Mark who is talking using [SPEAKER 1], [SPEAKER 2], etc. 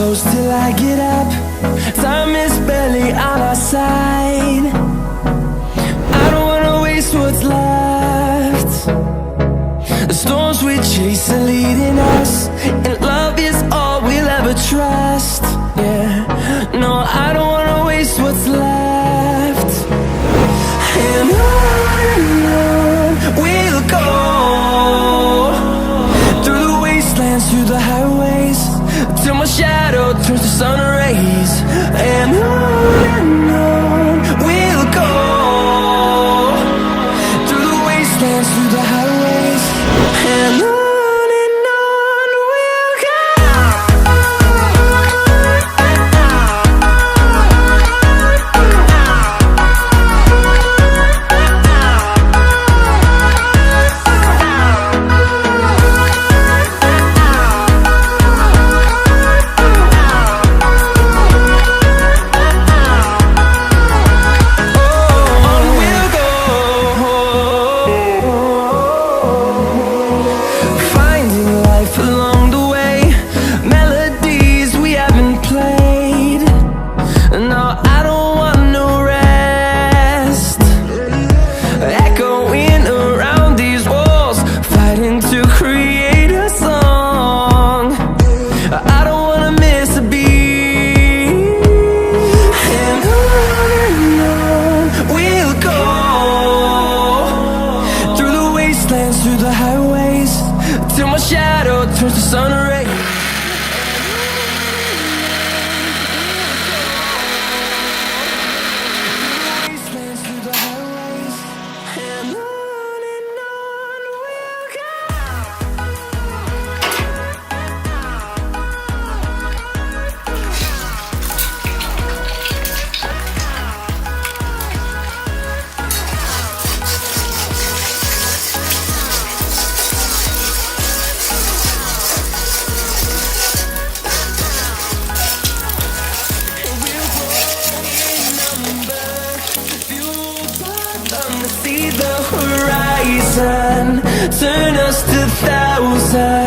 [SPEAKER 1] close till I get up. Time is barely on our side. I don't wanna waste what's left. The storms we chase are leading us, and love is all we'll ever trust. Yeah, no, I don't wanna waste what's left. And on we'll go, through the wastelands, through the highways, till my shadow turns to sun rays. And on we'll go, through the wastelands, through the highways, and on we'll go. Through the highways, till my shadow turns to sun rays. Through the highways, and on we'll go. See the horizon, turn us to thousands.